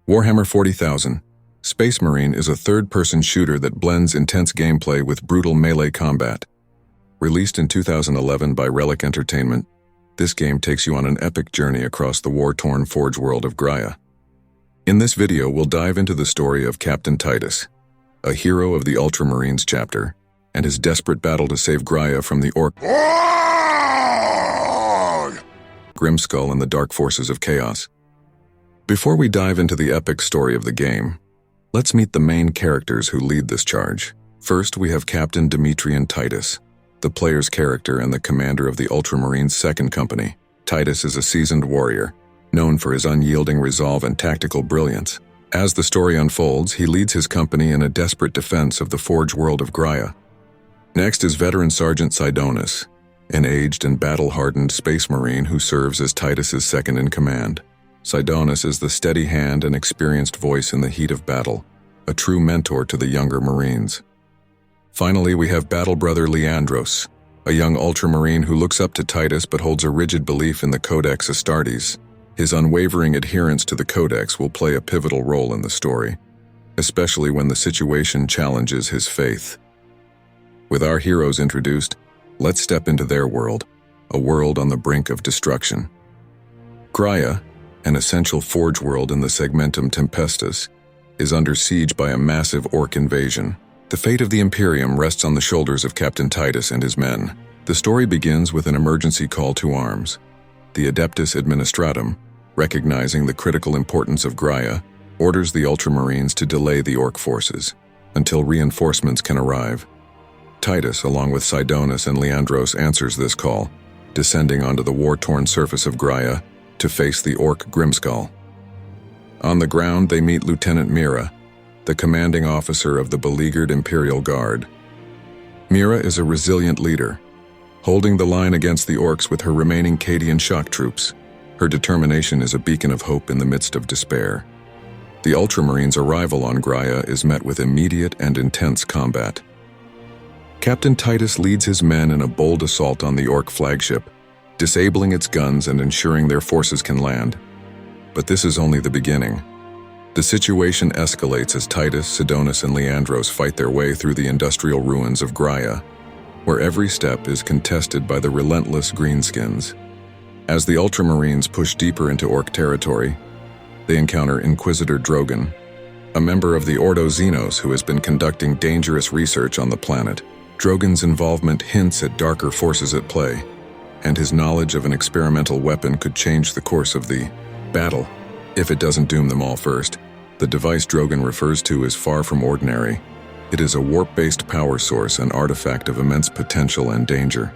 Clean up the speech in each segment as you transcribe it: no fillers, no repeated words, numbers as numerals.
Warhammer 40,000. Space Marine is a third-person shooter that blends intense gameplay with brutal melee combat. Released in 2011 by Relic Entertainment, this game takes you on an epic journey across the war-torn Forge world of Graia. In this video, we'll dive into the story of Captain Titus, a hero of the Ultramarines chapter, and his desperate battle to save Graia from the Orc Grimskull and the dark forces of chaos. Before we dive into the epic story of the game, let's meet the main characters who lead this charge. First, we have Captain Demetrian Titus, the player's character and the commander of the Ultramarines' second company. Titus is a seasoned warrior, known for his unyielding resolve and tactical brilliance. As the story unfolds, he leads his company in a desperate defense of the Forge world of Graia. Next is veteran Sergeant Sidonis, an aged and battle-hardened space marine who serves as Titus's second-in-command. Sidonis is the steady hand and experienced voice in the heat of battle, a true mentor to the younger Marines. Finally, we have battle brother Leandros, a young Ultramarine who looks up to Titus but holds a rigid belief in the Codex Astartes. His unwavering adherence to the Codex will play a pivotal role in the story, especially when the situation challenges his faith. With our heroes introduced, let's step into their world, a world on the brink of destruction. Graia, an essential Forge world in the Segmentum Tempestus, is under siege by a massive Orc invasion. The fate of the Imperium rests on the shoulders of Captain Titus and his men. The story begins with an emergency call to arms. The Adeptus Administratum, recognizing the critical importance of Graia, orders the Ultramarines to delay the Orc forces until reinforcements can arrive. Titus, along with Sidonis and Leandros, answers this call, descending onto the war-torn surface of Graia to face the Orc Grimskull. On the ground, they meet Lieutenant Mira, the commanding officer of the beleaguered Imperial Guard. Mira is a resilient leader, holding the line against the Orcs with her remaining Cadian shock troops. Her determination is a beacon of hope in the midst of despair. The Ultramarines' arrival on Graia is met with immediate and intense combat. Captain Titus leads his men in a bold assault on the Orc flagship, disabling its guns and ensuring their forces can land. But this is only the beginning. The situation escalates as Titus, Sidonis, and Leandros fight their way through the industrial ruins of Graia, where every step is contested by the relentless Greenskins. As the Ultramarines push deeper into Orc territory, they encounter Inquisitor Drogon, a member of the Ordo Xenos who has been conducting dangerous research on the planet. Drogon's involvement hints at darker forces at play, and his knowledge of an experimental weapon could change the course of the battle, if it doesn't doom them all first. The device Drogon refers to is far from ordinary. It is a warp-based power source, an artifact of immense potential and danger.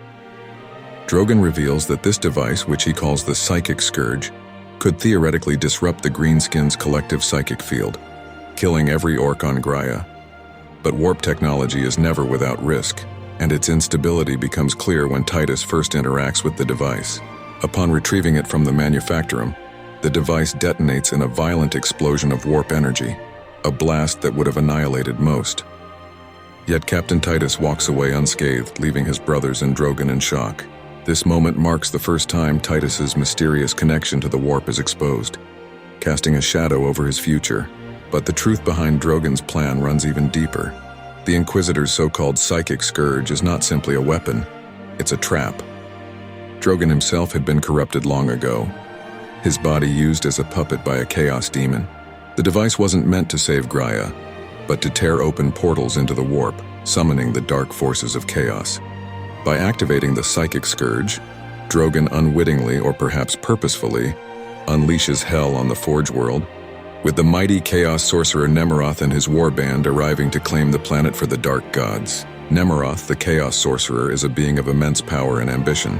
Drogon reveals that this device, which he calls the Psychic Scourge, could theoretically disrupt the Greenskins' collective psychic field, killing every Orc on Graia. But warp technology is never without risk, and its instability becomes clear when Titus first interacts with the device. Upon retrieving it from the manufactorum, the device detonates in a violent explosion of warp energy, a blast that would have annihilated most. Yet Captain Titus walks away unscathed, leaving his brothers and Drogon in shock. This moment marks the first time Titus's mysterious connection to the warp is exposed, casting a shadow over his future. But the truth behind Drogon's plan runs even deeper. The Inquisitor's so-called Psychic Scourge is not simply a weapon, it's a trap. Drogon himself had been corrupted long ago, his body used as a puppet by a chaos demon. The device wasn't meant to save Graia, but to tear open portals into the warp, summoning the dark forces of chaos. By activating the Psychic Scourge, Drogon unwittingly, or perhaps purposefully, unleashes hell on the Forge world, with the mighty chaos sorcerer Nemeroth and his warband arriving to claim the planet for the Dark Gods. Nemeroth, the chaos sorcerer, is a being of immense power and ambition.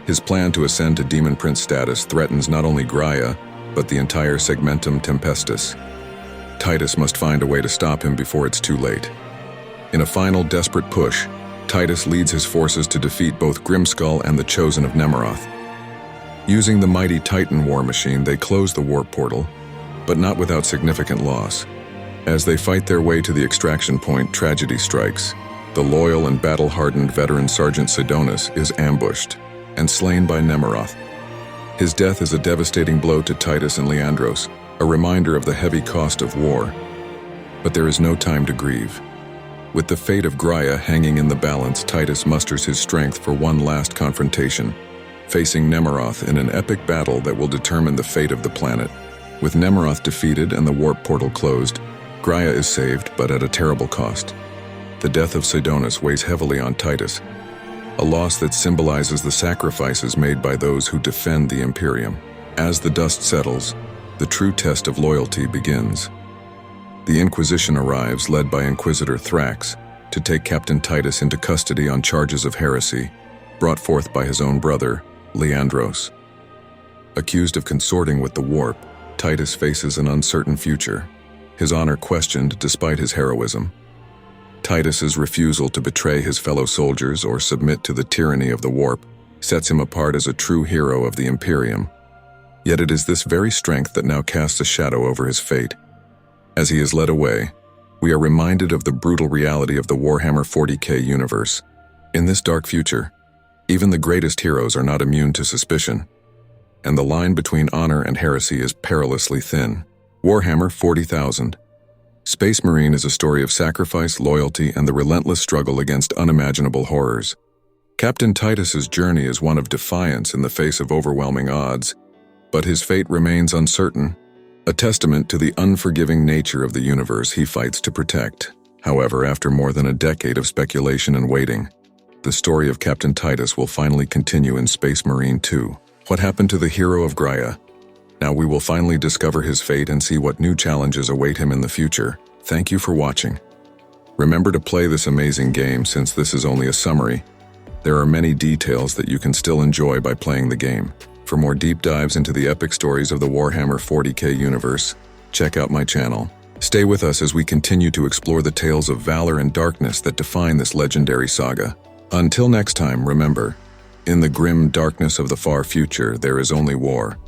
His plan to ascend to Demon Prince status threatens not only Graia, but the entire Segmentum Tempestus. Titus must find a way to stop him before it's too late. In a final desperate push, Titus leads his forces to defeat both Grimskull and the Chosen of Nemeroth. Using the mighty Titan war machine, they close the warp portal, but not without significant loss. As they fight their way to the extraction point, tragedy strikes. The loyal and battle-hardened veteran Sergeant Sidonis is ambushed and slain by Nemeroth. His death is a devastating blow to Titus and Leandros, a reminder of the heavy cost of war. But there is no time to grieve. With the fate of Graia hanging in the balance, Titus musters his strength for one last confrontation, facing Nemeroth in an epic battle that will determine the fate of the planet. With Nemeroth defeated and the warp portal closed, Graia is saved, but at a terrible cost. The death of Sidonus weighs heavily on Titus, a loss that symbolizes the sacrifices made by those who defend the Imperium. As the dust settles, the true test of loyalty begins. The Inquisition arrives, led by Inquisitor Thrax, to take Captain Titus into custody on charges of heresy, brought forth by his own brother, Leandros. Accused of consorting with the Warp, Titus faces an uncertain future, his honor questioned despite his heroism. Titus's refusal to betray his fellow soldiers or submit to the tyranny of the Warp sets him apart as a true hero of the Imperium. Yet it is this very strength that now casts a shadow over his fate. As he is led away, we are reminded of the brutal reality of the Warhammer 40k universe. In this dark future, even the greatest heroes are not immune to suspicion, and the line between honor and heresy is perilously thin. Warhammer 40,000. Space Marine is a story of sacrifice, loyalty, and the relentless struggle against unimaginable horrors. Captain Titus's journey is one of defiance in the face of overwhelming odds, but his fate remains uncertain, a testament to the unforgiving nature of the universe he fights to protect. However, after more than a decade of speculation and waiting, the story of Captain Titus will finally continue in Space Marine 2. What happened to the hero of Graia? Now we will finally discover his fate and see what new challenges await him in the future. Thank you for watching. Remember to play this amazing game, since this is only a summary. There are many details that you can still enjoy by playing the game. For more deep dives into the epic stories of the Warhammer 40k universe, check out my channel. Stay with us as we continue to explore the tales of valor and darkness that define this legendary saga. Until next time, remember, in the grim darkness of the far future, there is only war.